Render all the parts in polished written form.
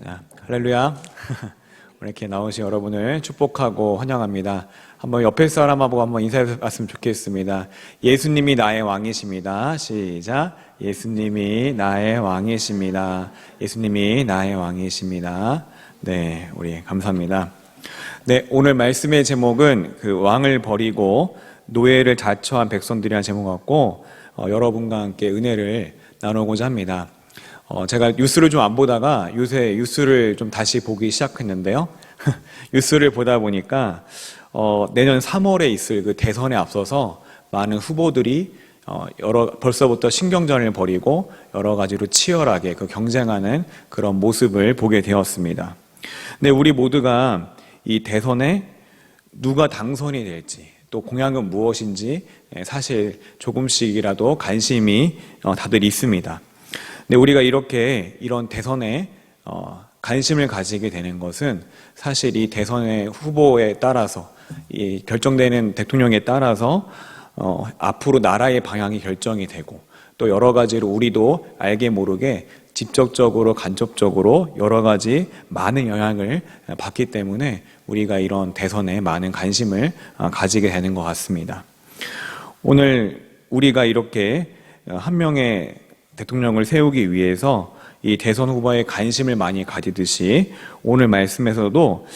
할렐루야. 오늘 이렇게 나오신 여러분을 축복하고 환영합니다. 한번 옆에 사람하고 한번 인사해 봤으면 좋겠습니다. 예수님이 나의 왕이십니다. 시작. 예수님이 나의 왕이십니다. 예수님이 나의 왕이십니다. 네, 우리 감사합니다. 네, 오늘 말씀의 제목은 그 왕을 버리고 노예를 자처한 백성들이라는 제목 같고 여러분과 함께 은혜를 나누고자 합니다. 제가 뉴스를 좀 안 보다가 요새 뉴스를 좀 다시 보기 시작했는데요. 뉴스를 보다 보니까 내년 3월에 있을 그 대선에 앞서서 많은 후보들이 벌써부터 신경전을 벌이고 여러 가지로 치열하게 그 경쟁하는 그런 모습을 보게 되었습니다. 근데 우리 모두가 이 대선에 누가 당선이 될지 또 공약은 무엇인지 사실 조금씩이라도 관심이 다들 있습니다. 근데 우리가 이런 대선에 관심을 가지게 되는 것은 사실 이 대선의 후보에 따라서 이 결정되는 대통령에 따라서 앞으로 나라의 방향이 결정이 되고 또 여러 가지로 우리도 알게 모르게 직접적으로 간접적으로 여러 가지 많은 영향을 받기 때문에 우리가 이런 대선에 많은 관심을 가지게 되는 것 같습니다. 오늘 우리가 이렇게 한 명의 대통령을 세우기 위해서 이 대선 후보에 관심을 많이 가지듯이 오늘 말씀에서도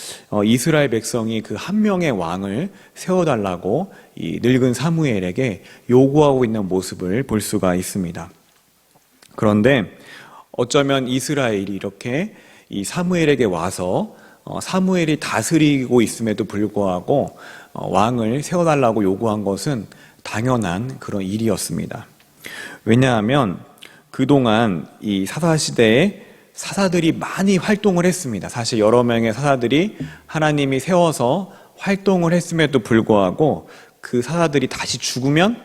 이스라엘 백성이 그 한 명의 왕을 세워달라고 이 늙은 사무엘에게 요구하고 있는 모습을 볼 수가 있습니다. 그런데 어쩌면 이스라엘이 이렇게 이 사무엘에게 와서 사무엘이 다스리고 있음에도 불구하고 왕을 세워달라고 요구한 것은 당연한 그런 일이었습니다. 왜냐하면 그동안 이 사사시대에 사사들이 많이 활동을 했습니다. 사실 여러 명의 사사들이 하나님이 세워서 활동을 했음에도 불구하고 그 사사들이 다시 죽으면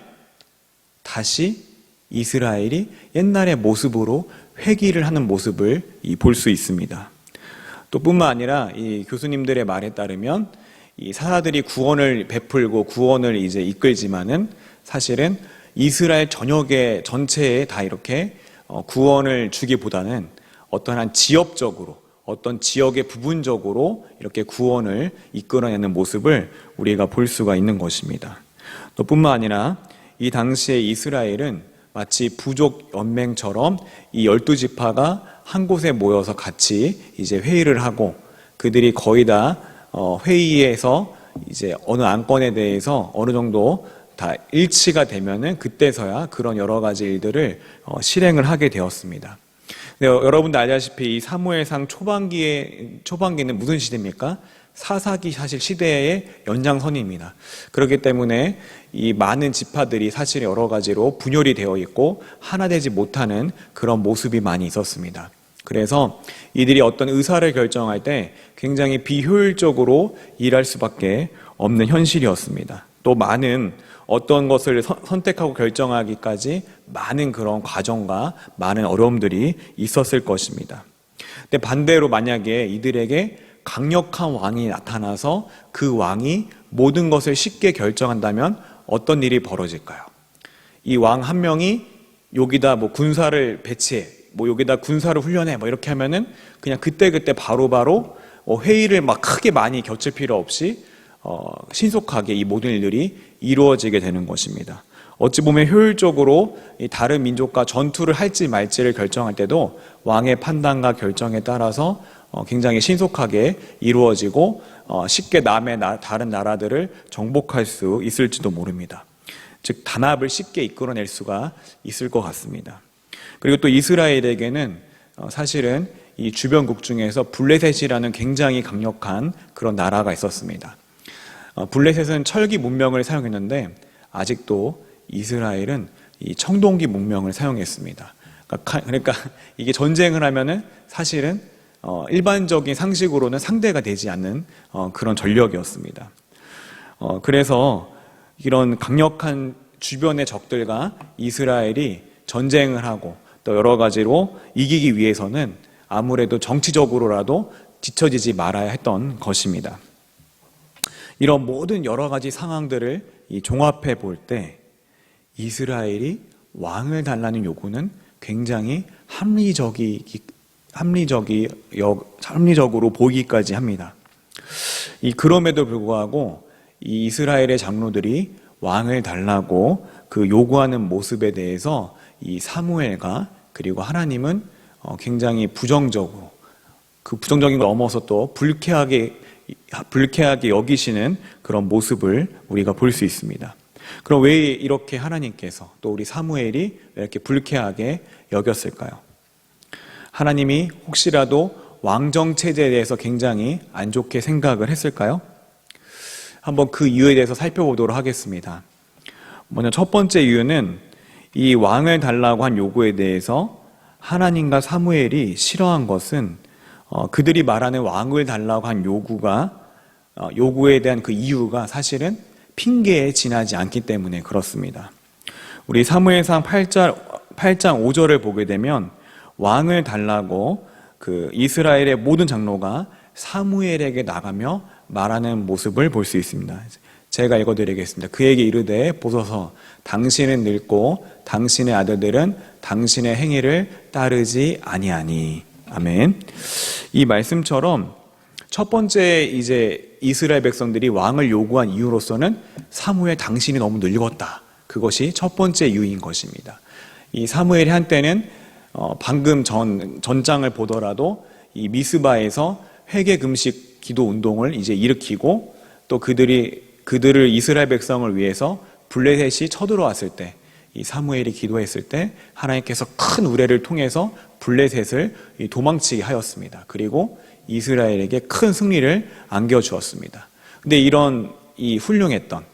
다시 이스라엘이 옛날의 모습으로 회귀를 하는 모습을 볼 수 있습니다. 또 뿐만 아니라 이 교수님들의 말에 따르면 이 사사들이 구원을 베풀고 구원을 이제 이끌지만은 사실은 이스라엘 전체에 다 이렇게 구원을 주기보다는 어떤 한 지역적으로 어떤 지역의 부분적으로 이렇게 구원을 이끌어내는 모습을 우리가 볼 수가 있는 것입니다. 또 뿐만 아니라 이 당시에 이스라엘은 마치 부족 연맹처럼 이 12지파가 한 곳에 모여서 같이 이제 회의를 하고 그들이 거의 다 회의에서 이제 어느 안건에 대해서 어느 정도 다 일치가 되면은 그때서야 그런 여러 가지 일들을 실행을 하게 되었습니다. 근데 여러분도 알다시피 이 사무엘상 초반기는 무슨 시대입니까? 사사기 사실 시대의 연장선입니다. 그렇기 때문에 이 많은 지파들이 사실 여러 가지로 분열이 되어 있고 하나 되지 못하는 그런 모습이 많이 있었습니다. 그래서 이들이 어떤 의사를 결정할 때 굉장히 비효율적으로 일할 수밖에 없는 현실이었습니다. 또 많은 어떤 것을 선택하고 결정하기까지 많은 그런 과정과 많은 어려움들이 있었을 것입니다. 근데 반대로 만약에 이들에게 강력한 왕이 나타나서 그 왕이 모든 것을 쉽게 결정한다면 어떤 일이 벌어질까요? 이 왕 한 명이 여기다 군사를 배치해, 여기다 군사를 훈련해, 이렇게 하면은 그냥 그때그때 바로바로 회의를 크게 많이 겹칠 필요 없이 신속하게 이 모든 일들이 이루어지게 되는 것입니다. 어찌 보면 효율적으로 다른 민족과 전투를 할지 말지를 결정할 때도 왕의 판단과 결정에 따라서 굉장히 신속하게 이루어지고 쉽게 다른 나라들을 정복할 수 있을지도 모릅니다. 즉 단합을 쉽게 이끌어낼 수가 있을 것 같습니다. 그리고 또 이스라엘에게는 사실은 이 주변국 중에서 블레셋이라는 굉장히 강력한 그런 나라가 있었습니다. 블레셋은 철기 문명을 사용했는데 아직도 이스라엘은 이 청동기 문명을 사용했습니다. 그러니까 이게 전쟁을 하면은 사실은 일반적인 상식으로는 상대가 되지 않는 그런 전력이었습니다. 그래서 이런 강력한 주변의 적들과 이스라엘이 전쟁을 하고 또 여러 가지로 이기기 위해서는 아무래도 정치적으로라도 뒤처지지 말아야 했던 것입니다. 이런 모든 여러 가지 상황들을 종합해 볼 때 이스라엘이 왕을 달라는 요구는 굉장히 합리적으로 보이기까지 합니다. 그럼에도 불구하고 이 이스라엘의 장로들이 왕을 달라고 그 요구하는 모습에 대해서 이 사무엘과 그리고 하나님은 굉장히 부정적으로, 그 부정적인 걸 넘어서 또 불쾌하게 여기시는 그런 모습을 우리가 볼 수 있습니다. 그럼 왜 이렇게 하나님께서 또 우리 사무엘이 왜 이렇게 불쾌하게 여겼을까요? 하나님이 혹시라도 왕정 체제에 대해서 굉장히 안 좋게 생각을 했을까요? 한번 그 이유에 대해서 살펴보도록 하겠습니다. 먼저 첫 번째 이유는 이 왕을 달라고 한 요구에 대해서 하나님과 사무엘이 싫어한 것은 그들이 말하는 왕을 달라고 한 요구에 대한 그 이유가 사실은 핑계에 지나지 않기 때문에 그렇습니다. 우리 사무엘상 8장 5절을 보게 되면 왕을 달라고 그 이스라엘의 모든 장로가 사무엘에게 나가며 말하는 모습을 볼 수 있습니다. 제가 읽어드리겠습니다. 그에게 이르되 보소서 당신은 늙고 당신의 아들들은 당신의 행위를 따르지 아니하니. 아멘. 이 말씀처럼 첫 번째 이제 이스라엘 백성들이 왕을 요구한 이유로서는 사무엘 당신이 너무 늙었다. 그것이 첫 번째 이유인 것입니다. 이 사무엘이 한때는 방금 전장을 보더라도 이 미스바에서 회개 금식 기도 운동을 이제 일으키고 또 그들을 이스라엘 백성을 위해서 블레셋이 쳐들어왔을 때 이 사무엘이 기도했을 때 하나님께서 큰 우레를 통해서 블레셋을 도망치게 하였습니다. 그리고 이스라엘에게 큰 승리를 안겨주었습니다. 근데 이런 이 훌륭했던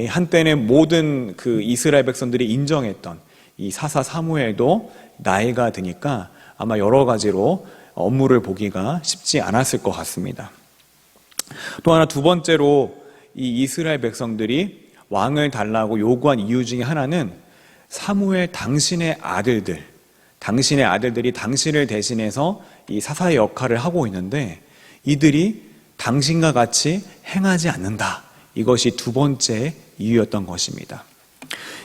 한때는 모든 그 이스라엘 백성들이 인정했던 이 사사 사무엘도 나이가 드니까 아마 여러 가지로 업무를 보기가 쉽지 않았을 것 같습니다. 또 하나 두 번째로 이 이스라엘 백성들이 왕을 달라고 요구한 이유 중에 하나는 사무엘 당신의 아들들이 당신을 대신해서 이 사사의 역할을 하고 있는데 이들이 당신과 같이 행하지 않는다. 이것이 두 번째 이유였던 것입니다.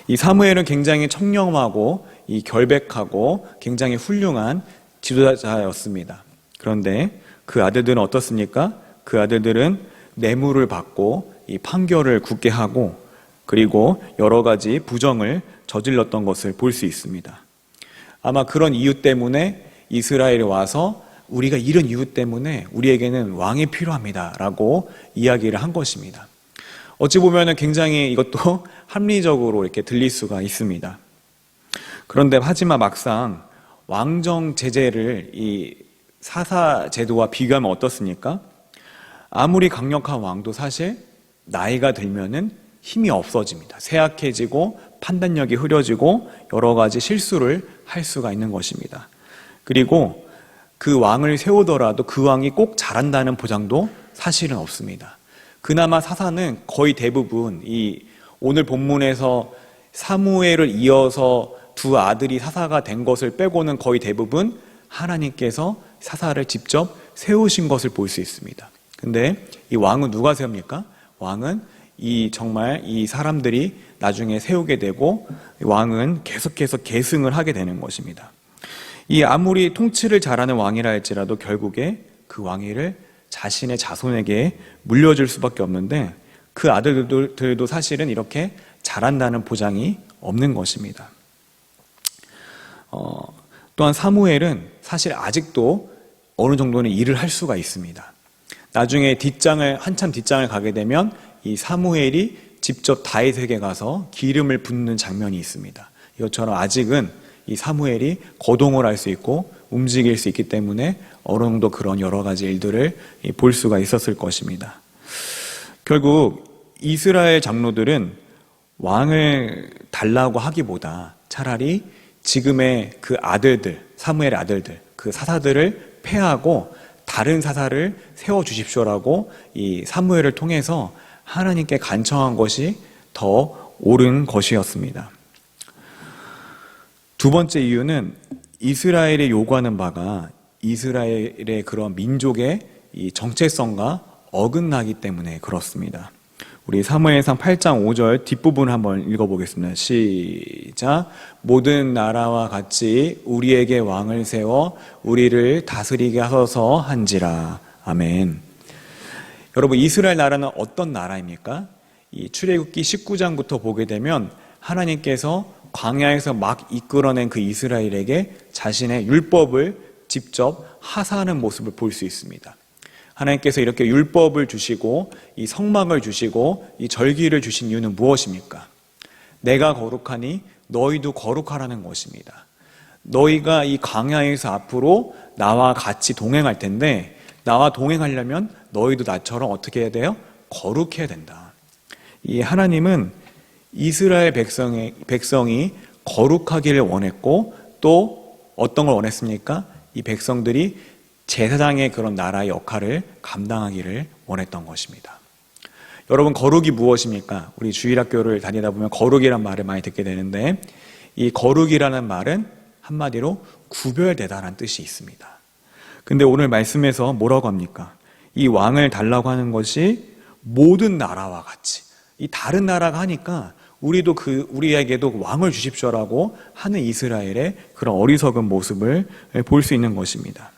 이 사무엘은 굉장히 청렴하고 이 결백하고 굉장히 훌륭한 지도자였습니다. 그런데 그 아들들은 어떻습니까? 그 아들들은 뇌물을 받고 이 판결을 굳게 하고 그리고 여러 가지 부정을 저질렀던 것을 볼 수 있습니다. 아마 그런 이유 때문에 이스라엘에 와서 우리가 이런 이유 때문에 우리에게는 왕이 필요합니다 라고 이야기를 한 것입니다. 어찌 보면 굉장히 이것도 합리적으로 이렇게 들릴 수가 있습니다. 그런데 하지만 막상 왕정 제재를 이 사사 제도와 비교하면 어떻습니까? 아무리 강력한 왕도 사실 나이가 들면은 힘이 없어집니다. 쇠약해지고 판단력이 흐려지고 여러 가지 실수를 할 수가 있는 것입니다. 그리고 그 왕을 세우더라도 그 왕이 꼭 잘한다는 보장도 사실은 없습니다. 그나마 사사는 거의 대부분 이 오늘 본문에서 사무엘을 이어서 두 아들이 사사가 된 것을 빼고는 거의 대부분 하나님께서 사사를 직접 세우신 것을 볼 수 있습니다. 근데 이 왕은 누가 세웁니까? 왕은 정말 이 사람들이 나중에 세우게 되고 왕은 계속해서 계승을 하게 되는 것입니다. 이 아무리 통치를 잘하는 왕이라 할지라도 결국에 그 왕위를 자신의 자손에게 물려줄 수밖에 없는데 그 아들들도 사실은 이렇게 잘한다는 보장이 없는 것입니다. 또한 사무엘은 사실 아직도 어느 정도는 일을 할 수가 있습니다. 나중에 한참 뒷장을 가게 되면 이 사무엘이 직접 다윗에게 가서 기름을 붓는 장면이 있습니다. 이것처럼 아직은 이 사무엘이 거동을 할 수 있고 움직일 수 있기 때문에 어느 정도 그런 여러 가지 일들을 볼 수가 있었을 것입니다. 결국 이스라엘 장로들은 왕을 달라고 하기보다 차라리 지금의 그 아들들, 사무엘의 아들들, 그 사사들을 폐하고 다른 사사를 세워주십시오라고 이 사무엘을 통해서 하나님께 간청한 것이 더 옳은 것이었습니다. 두 번째 이유는 이스라엘이 요구하는 바가 이스라엘의 그런 민족의 이 정체성과 어긋나기 때문에 그렇습니다. 우리 사무엘상 8장 5절 뒷부분 한번 읽어보겠습니다. 시작. 모든 나라와 같이 우리에게 왕을 세워 우리를 다스리게 하소서 한지라. 아멘. 여러분, 이스라엘 나라는 어떤 나라입니까? 이 출애굽기 19장부터 보게 되면 하나님께서 광야에서 막 이끌어낸 그 이스라엘에게 자신의 율법을 직접 하사하는 모습을 볼 수 있습니다. 하나님께서 이렇게 율법을 주시고 이 성막을 주시고 이 절기를 주신 이유는 무엇입니까? 내가 거룩하니 너희도 거룩하라는 것입니다. 너희가 이 광야에서 앞으로 나와 같이 동행할 텐데 나와 동행하려면 너희도 나처럼 어떻게 해야 돼요? 거룩해야 된다. 이 하나님은 이스라엘 백성이 거룩하기를 원했고 또 어떤 걸 원했습니까? 이 백성들이 제사장의 그런 나라의 역할을 감당하기를 원했던 것입니다. 여러분, 거룩이 무엇입니까? 우리 주일학교를 다니다 보면 거룩이란 말을 많이 듣게 되는데 이 거룩이라는 말은 한마디로 구별되다라는 뜻이 있습니다. 근데 오늘 말씀에서 뭐라고 합니까? 이 왕을 달라고 하는 것이 모든 나라와 같이, 이 다른 나라가 하니까 우리에게도 왕을 주십시오라고 하는 이스라엘의 그런 어리석은 모습을 볼 수 있는 것입니다.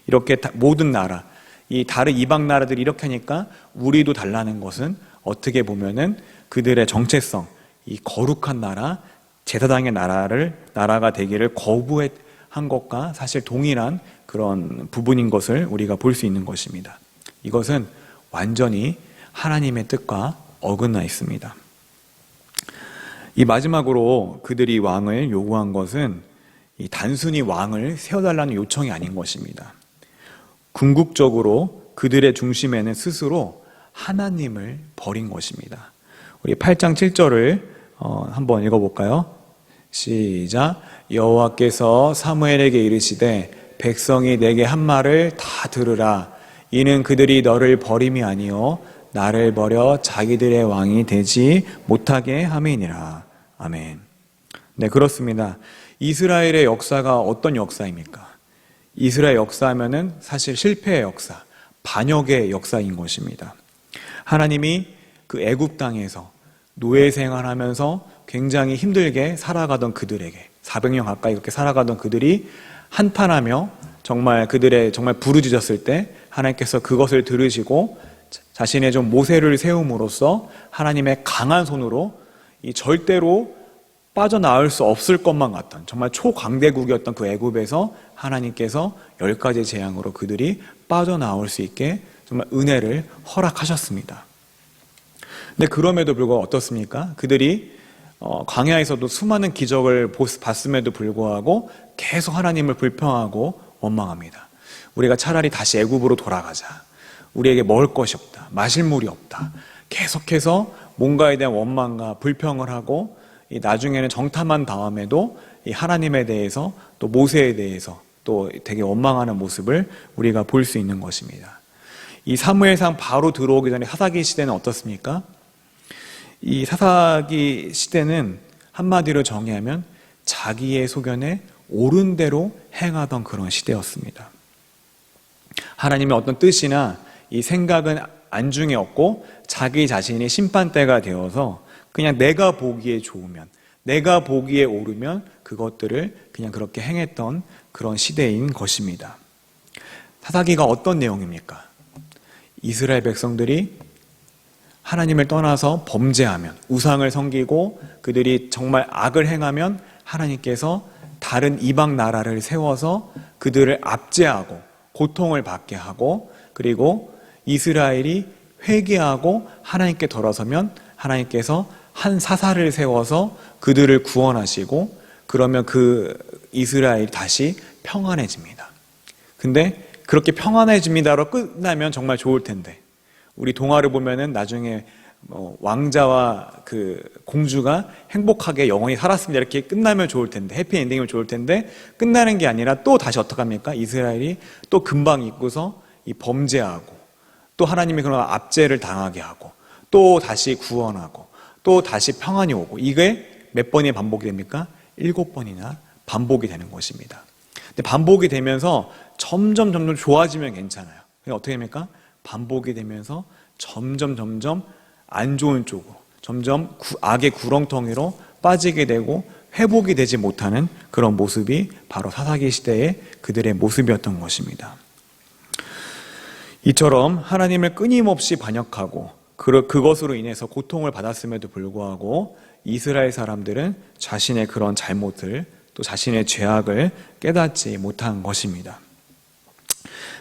이렇게 모든 나라, 이 다른 이방 나라들이 이렇게 하니까 우리도 달라는 것은 어떻게 보면은 그들의 정체성, 이 거룩한 나라, 제사장의 나라가 되기를 거부한 것과 사실 동일한 그런 부분인 것을 우리가 볼 수 있는 것입니다. 이것은 완전히 하나님의 뜻과 어긋나 있습니다. 이 마지막으로 그들이 왕을 요구한 것은 이 단순히 왕을 세워달라는 요청이 아닌 것입니다. 궁극적으로 그들의 중심에는 스스로 하나님을 버린 것입니다. 우리 8장 7절을 한번 읽어볼까요? 시작. 여호와께서 사무엘에게 이르시되 백성이 내게 한 말을 다 들으라. 이는 그들이 너를 버림이 아니요 나를 버려 자기들의 왕이 되지 못하게 함이니라. 아멘. 네, 그렇습니다. 이스라엘의 역사가 어떤 역사입니까? 이스라엘 역사하면은 사실 실패의 역사, 반역의 역사인 것입니다. 하나님이 그 애굽 땅에서 노예 생활하면서 굉장히 힘들게 살아가던 그들에게 400년 가까이 그렇게 살아가던 그들이 한탄하며 정말 부르짖었을 때 하나님께서 그것을 들으시고 자신의 좀 모세를 세움으로써 하나님의 강한 손으로 이 절대로 빠져나올 수 없을 것만 같던 정말 초강대국이었던 그 애굽에서 하나님께서 10가지 재앙으로 그들이 빠져나올 수 있게 정말 은혜를 허락하셨습니다. 근데 그럼에도 불구하고 어떻습니까? 그들이 광야에서도 수많은 기적을 봤음에도 불구하고 계속 하나님을 불평하고 원망합니다. 우리가 차라리 다시 애굽으로 돌아가자. 우리에게 먹을 것이 없다. 마실 물이 없다. 계속해서 뭔가에 대한 원망과 불평을 하고 나중에는 정탐한 다음에도 이 하나님에 대해서 또 모세에 대해서 또 되게 원망하는 모습을 우리가 볼 수 있는 것입니다. 이 사무엘상 바로 들어오기 전에 사사기 시대는 어떻습니까? 이 사사기 시대는 한마디로 정의하면 자기의 소견에 옳은 대로 행하던 그런 시대였습니다. 하나님의 어떤 뜻이나 이 생각은 안중에 없고 자기 자신이 심판대가 되어서 그냥 내가 보기에 좋으면, 내가 보기에 옳으면 그것들을 그냥 그렇게 행했던 그런 시대인 것입니다. 사사기가 어떤 내용입니까? 이스라엘 백성들이 하나님을 떠나서 범죄하면, 우상을 섬기고 그들이 정말 악을 행하면 하나님께서 다른 이방 나라를 세워서 그들을 압제하고 고통을 받게 하고, 그리고 이스라엘이 회개하고 하나님께 돌아서면 하나님께서 한 사사를 세워서 그들을 구원하시고, 그러면 그 이스라엘이 다시 평안해집니다. 근데 그렇게 평안해집니다로 끝나면 정말 좋을 텐데, 우리 동화를 보면은 나중에 왕자와 그 공주가 행복하게 영원히 살았습니다 이렇게 끝나면 좋을 텐데, 해피엔딩이면 좋을 텐데, 끝나는 게 아니라 또 다시 어떡합니까? 이스라엘이 또 금방 잊고서 이 범죄하고 또 하나님이 그런 압제를 당하게 하고 또 다시 구원하고 또 다시 평안이 오고, 이게 몇 번이 반복이 됩니까? 7번이나 반복이 되는 것입니다. 근데 반복이 되면서 점점 좋아지면 괜찮아요. 어떻게 됩니까? 반복이 되면서 점점 안 좋은 쪽으로 점점 악의 구렁텅이로 빠지게 되고 회복이 되지 못하는 그런 모습이 바로 사사기 시대의 그들의 모습이었던 것입니다. 이처럼 하나님을 끊임없이 반역하고 그것으로 인해서 고통을 받았음에도 불구하고 이스라엘 사람들은 자신의 그런 잘못을 또 자신의 죄악을 깨닫지 못한 것입니다.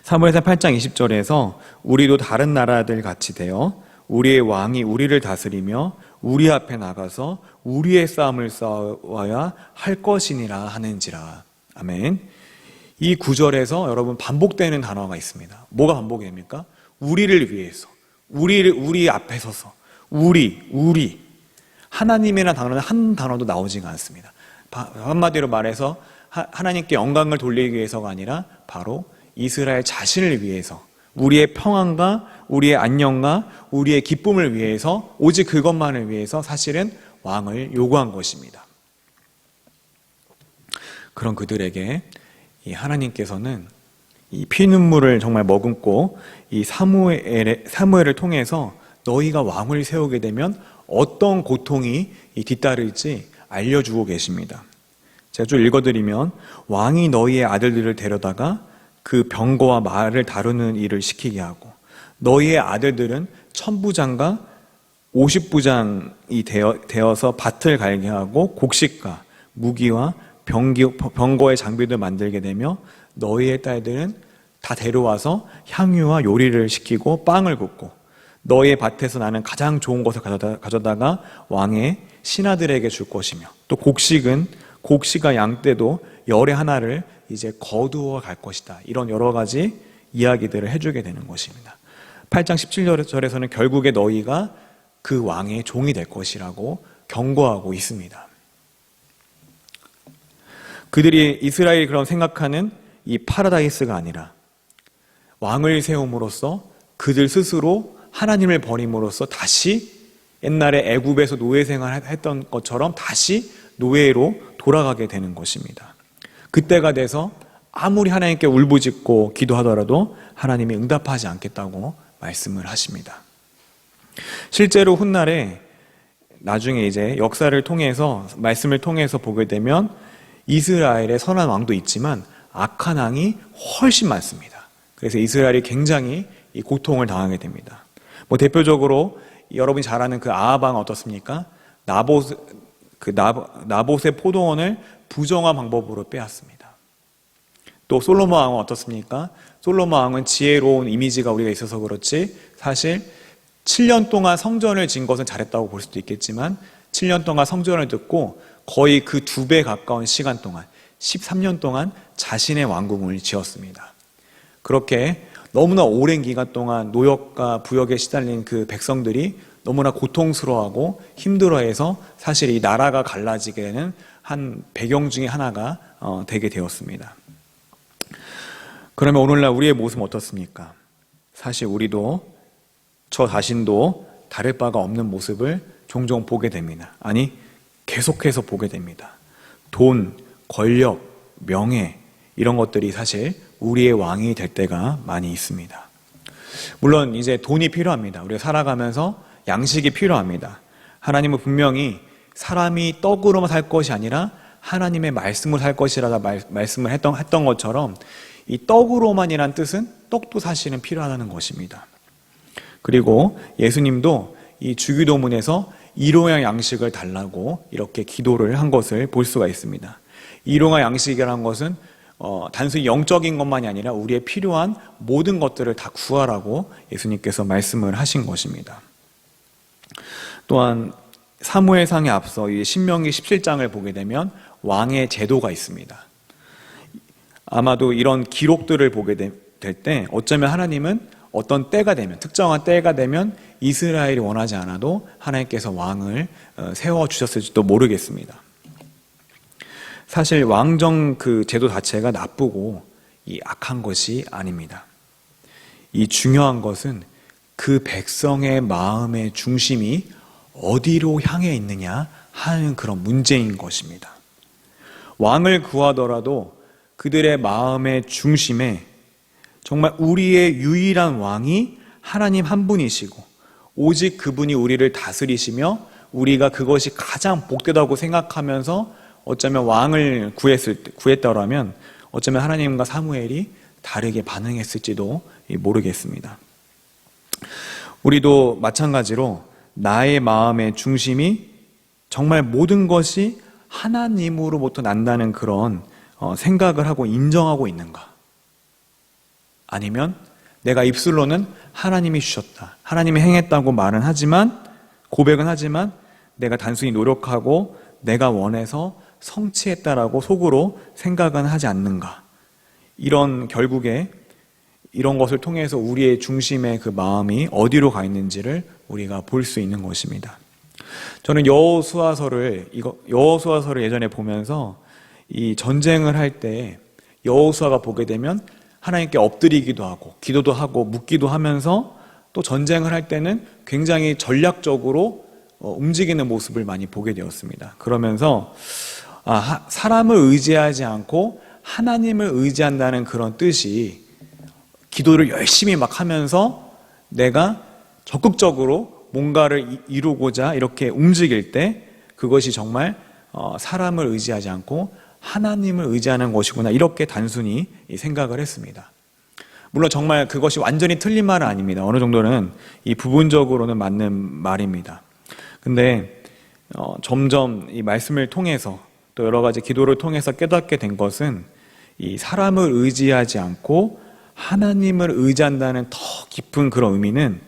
사무엘상 8장 20절에서 우리도 다른 나라들 같이 되어 우리의 왕이 우리를 다스리며 우리 앞에 나가서 우리의 싸움을 싸워야 할 것이니라 하는지라. 아멘. 이 구절에서 여러분 반복되는 단어가 있습니다. 뭐가 반복이 됩니까? 우리를 위해서, 우리 앞에 서서, 우리. 하나님이라는 단어는 한 단어도 나오지가 않습니다. 한마디로 말해서 하나님께 영광을 돌리기 위해서가 아니라 바로 이스라엘 자신을 위해서, 우리의 평안과 우리의 안녕과 우리의 기쁨을 위해서, 오직 그것만을 위해서 사실은 왕을 요구한 것입니다. 그런 그들에게 이 하나님께서는 이 피눈물을 정말 머금고 이 사무엘을 통해서 너희가 왕을 세우게 되면 어떤 고통이 뒤따를지 알려주고 계십니다. 제가 좀 읽어드리면 왕이 너희의 아들들을 데려다가 그 병거와 말을 다루는 일을 시키게 하고 너희의 아들들은 천부장과 50부장이 되어서 밭을 갈게 하고 곡식과 무기와 병거의 장비를 만들게 되며 너희의 딸들은 다 데려와서 향유와 요리를 시키고 빵을 굽고 너희의 밭에서 나는 가장 좋은 것을 가져다가 왕의 신하들에게 줄 것이며 또 곡식과 양떼도 열의 하나를 이제 거두어 갈 것이다. 이런 여러 가지 이야기들을 해주게 되는 것입니다. 8장 17절에서는 결국에 너희가 그 왕의 종이 될 것이라고 경고하고 있습니다. 그들이 이스라엘이 그런 생각하는 이 파라다이스가 아니라 왕을 세움으로써 그들 스스로 하나님을 버림으로써 다시 옛날에 애굽에서 노예 생활했던 것처럼 다시 노예로 돌아가게 되는 것입니다. 그때가 돼서 아무리 하나님께 울부짖고 기도하더라도 하나님이 응답하지 않겠다고 말씀을 하십니다. 실제로 훗날에 나중에 이제 역사를 통해서 말씀을 통해서 보게 되면 이스라엘의 선한 왕도 있지만 악한 왕이 훨씬 많습니다. 그래서 이스라엘이 굉장히 이 고통을 당하게 됩니다. 대표적으로 여러분이 잘 아는 그 아합 왕은 어떻습니까? 나봇의 포도원을 부정한 방법으로 빼앗습니다. 또 솔로몬 왕은 어떻습니까? 솔로몬 왕은 지혜로운 이미지가 우리가 있어서 그렇지 사실 7년 동안 성전을 지은 것은 잘했다고 볼 수도 있겠지만 7년 동안 성전을 듣고 거의 그 2배 가까운 시간 동안 13년 동안 자신의 왕궁을 지었습니다. 그렇게 너무나 오랜 기간 동안 노역과 부역에 시달린 그 백성들이 너무나 고통스러워하고 힘들어해서 사실 이 나라가 갈라지게 되는 한 배경 중에 하나가 되게 되었습니다. 그러면 오늘날 우리의 모습은 어떻습니까? 사실 우리도 저 자신도 다를 바가 없는 모습을 종종 보게 됩니다. 아니 계속해서 보게 됩니다. 돈, 권력, 명예 이런 것들이 사실 우리의 왕이 될 때가 많이 있습니다. 물론 이제 돈이 필요합니다. 우리가 살아가면서 양식이 필요합니다. 하나님은 분명히 사람이 떡으로만 살 것이 아니라 하나님의 말씀을 살 것이라고 말씀을 했던 것처럼 이 떡으로만이란 뜻은 떡도 사실은 필요하다는 것입니다. 그리고 예수님도 이 주기도문에서 일용할 양식을 달라고 이렇게 기도를 한 것을 볼 수가 있습니다. 일용할 양식이라는 것은 단순히 영적인 것만이 아니라 우리의 필요한 모든 것들을 다 구하라고 예수님께서 말씀을 하신 것입니다. 또한 사무엘상에 앞서 이 신명기 17장을 보게 되면 왕의 제도가 있습니다. 아마도 이런 기록들을 보게 될 때 어쩌면 하나님은 어떤 때가 되면 특정한 때가 되면 이스라엘이 원하지 않아도 하나님께서 왕을 세워주셨을지도 모르겠습니다. 사실 왕정 그 제도 자체가 나쁘고 이 악한 것이 아닙니다. 이 중요한 것은 그 백성의 마음의 중심이 어디로 향해 있느냐 하는 그런 문제인 것입니다. 왕을 구하더라도 그들의 마음의 중심에 정말 우리의 유일한 왕이 하나님 한 분이시고 오직 그분이 우리를 다스리시며 우리가 그것이 가장 복되다고 생각하면서 어쩌면 왕을 구했더라면 어쩌면 하나님과 사무엘이 다르게 반응했을지도 모르겠습니다. 우리도 마찬가지로 나의 마음의 중심이 정말 모든 것이 하나님으로부터 난다는 그런 생각을 하고 인정하고 있는가? 아니면 내가 입술로는 하나님이 주셨다, 하나님이 행했다고 말은 하지만, 고백은 하지만 내가 단순히 노력하고 내가 원해서 성취했다라고 속으로 생각은 하지 않는가? 결국에 이런 것을 통해서 우리의 중심의 그 마음이 어디로 가 있는지를 우리가 볼 수 있는 것입니다. 저는 여호수아서를 예전에 보면서 이 전쟁을 할 때 여호수아가 보게 되면 하나님께 엎드리기도 하고 기도도 하고 묻기도 하면서 또 전쟁을 할 때는 굉장히 전략적으로 움직이는 모습을 많이 보게 되었습니다. 그러면서 사람을 의지하지 않고 하나님을 의지한다는 그런 뜻이 기도를 열심히 막 하면서 내가 적극적으로 뭔가를 이루고자 이렇게 움직일 때 그것이 정말 사람을 의지하지 않고 하나님을 의지하는 것이구나, 이렇게 단순히 생각을 했습니다. 물론 정말 그것이 완전히 틀린 말은 아닙니다. 어느 정도는 이 부분적으로는 맞는 말입니다. 근데 점점 이 말씀을 통해서 또 여러 가지 기도를 통해서 깨닫게 된 것은 이 사람을 의지하지 않고 하나님을 의지한다는 더 깊은 그런 의미는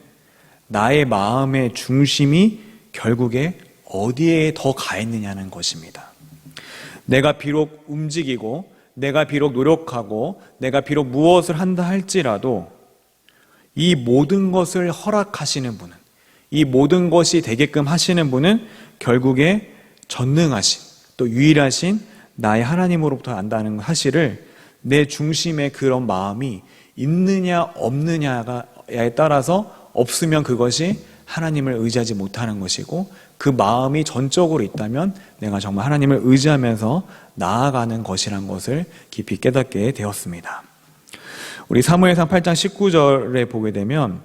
나의 마음의 중심이 결국에 어디에 더 가 있느냐는 것입니다. 내가 비록 움직이고 내가 비록 노력하고 내가 비록 무엇을 한다 할지라도 이 모든 것을 허락하시는 분은, 이 모든 것이 되게끔 하시는 분은 결국에 전능하신 또 유일하신 나의 하나님으로부터 안다는 사실을 내 중심의 그런 마음이 있느냐 없느냐에 따라서 없으면 그것이 하나님을 의지하지 못하는 것이고, 그 마음이 전적으로 있다면 내가 정말 하나님을 의지하면서 나아가는 것이란 것을 깊이 깨닫게 되었습니다. 우리 사무엘상 8장 19절에 보게 되면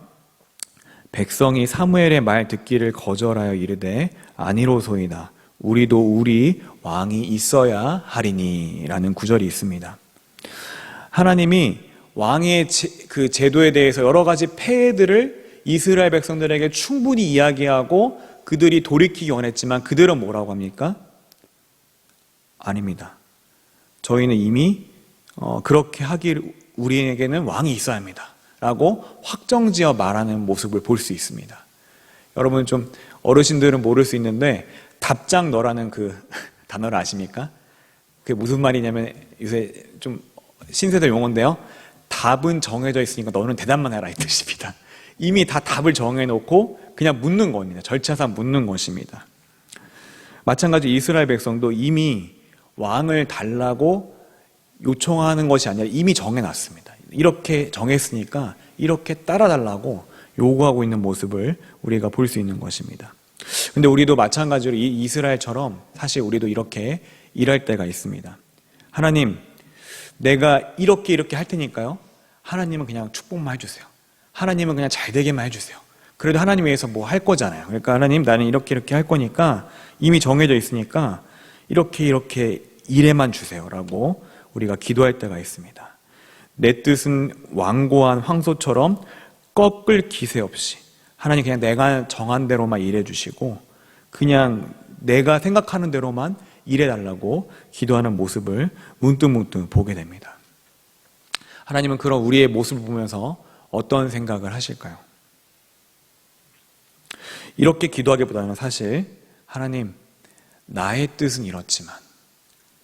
백성이 사무엘의 말 듣기를 거절하여 이르되 아니로소이다, 우리도 우리 왕이 있어야 하리니 라는 구절이 있습니다. 하나님이 왕의 그 제도에 대해서 여러 가지 폐해들을 이스라엘 백성들에게 충분히 이야기하고 그들이 돌이키기 원했지만 그들은 뭐라고 합니까? 아닙니다. 저희는 이미 그렇게 하길, 우리에게는 왕이 있어야 합니다 라고 확정지어 말하는 모습을 볼 수 있습니다. 여러분, 좀 어르신들은 모를 수 있는데 답장너라는 그 단어를 아십니까? 그게 무슨 말이냐면, 요새 좀 신세대 용어인데요, 답은 정해져 있으니까 너는 대답만 해라, 이 뜻입니다. 이미 다 답을 정해놓고 그냥 묻는 겁니다. 절차상 묻는 것입니다. 마찬가지 이스라엘 백성도 이미 왕을 달라고 요청하는 것이 아니라 이미 정해놨습니다. 이렇게 정했으니까 이렇게 따라달라고 요구하고 있는 모습을 우리가 볼 수 있는 것입니다. 근데 우리도 마찬가지로 이 이스라엘처럼 사실 우리도 이렇게 일할 때가 있습니다. 하나님, 내가 이렇게 할 테니까요, 하나님은 그냥 축복만 해주세요. 하나님은 그냥 잘 되게만 해주세요. 그래도 하나님 위해서 뭐 할 거잖아요. 그러니까 하나님, 나는 이렇게 할 거니까 이미 정해져 있으니까 이렇게 일에만 주세요 라고 우리가 기도할 때가 있습니다. 내 뜻은 완고한 황소처럼 꺾을 기세 없이 하나님 그냥 내가 정한 대로만 일해 주시고 그냥 내가 생각하는 대로만 일해 달라고 기도하는 모습을 문득문득 보게 됩니다. 하나님은 그런 우리의 모습을 보면서 어떤 생각을 하실까요? 이렇게 기도하기보다는 사실 하나님, 나의 뜻은 이렇지만,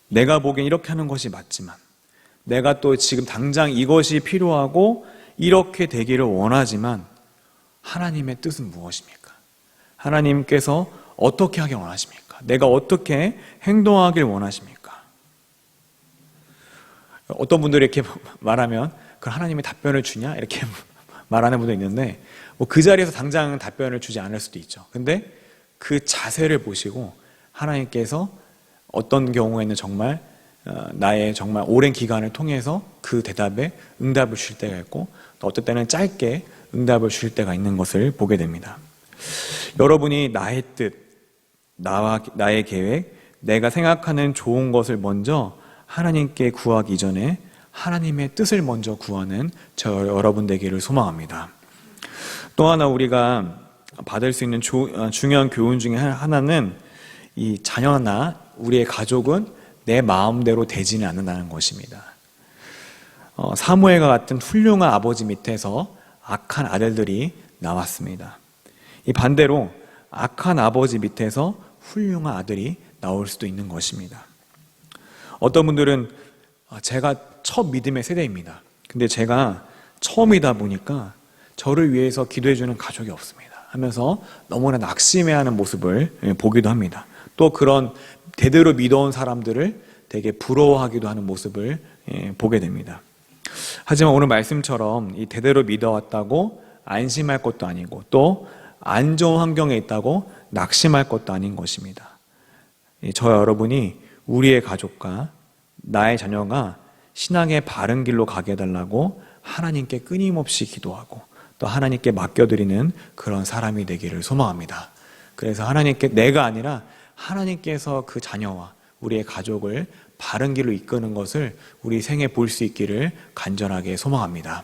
내가 보기엔 이렇게 하는 것이 맞지만, 내가 또 지금 당장 이것이 필요하고 이렇게 되기를 원하지만 하나님의 뜻은 무엇입니까? 하나님께서 어떻게 하길 원하십니까? 내가 어떻게 행동하길 원하십니까? 어떤 분들이 이렇게 말하면 그럼 하나님이 답변을 주냐? 이렇게 말하는 분도 있는데 그 자리에서 당장 답변을 주지 않을 수도 있죠. 근데 그 자세를 보시고 하나님께서 어떤 경우에는 정말 나의 정말 오랜 기간을 통해서 그 대답에 응답을 주실 때가 있고 또 어떤 때는 짧게 응답을 주실 때가 있는 것을 보게 됩니다. 여러분이 나의 뜻, 나의 계획, 내가 생각하는 좋은 것을 먼저 하나님께 구하기 전에 하나님의 뜻을 먼저 구하는 여러분 되기를 소망합니다. 또 하나 우리가 받을 수 있는 중요한 교훈 중에 하나는 이 자녀나 우리의 가족은 내 마음대로 되지는 않는다는 것입니다. 사무엘과 같은 훌륭한 아버지 밑에서 악한 아들들이 나왔습니다. 이 반대로 악한 아버지 밑에서 훌륭한 아들이 나올 수도 있는 것입니다. 어떤 분들은 제가 첫 믿음의 세대입니다. 근데 제가 처음이다 보니까 저를 위해서 기도해주는 가족이 없습니다 하면서 너무나 낙심해하는 모습을 보기도 합니다. 또 그런 대대로 믿어온 사람들을 되게 부러워하기도 하는 모습을 보게 됩니다. 하지만 오늘 말씀처럼 이 대대로 믿어왔다고 안심할 것도 아니고 또 안 좋은 환경에 있다고 낙심할 것도 아닌 것입니다. 저와 여러분이 우리의 가족과 나의 자녀가 신앙의 바른 길로 가게 해달라고 하나님께 끊임없이 기도하고 또 하나님께 맡겨드리는 그런 사람이 되기를 소망합니다. 그래서 하나님께 내가 아니라 하나님께서 그 자녀와 우리의 가족을 바른 길로 이끄는 것을 우리 생에 볼 수 있기를 간절하게 소망합니다.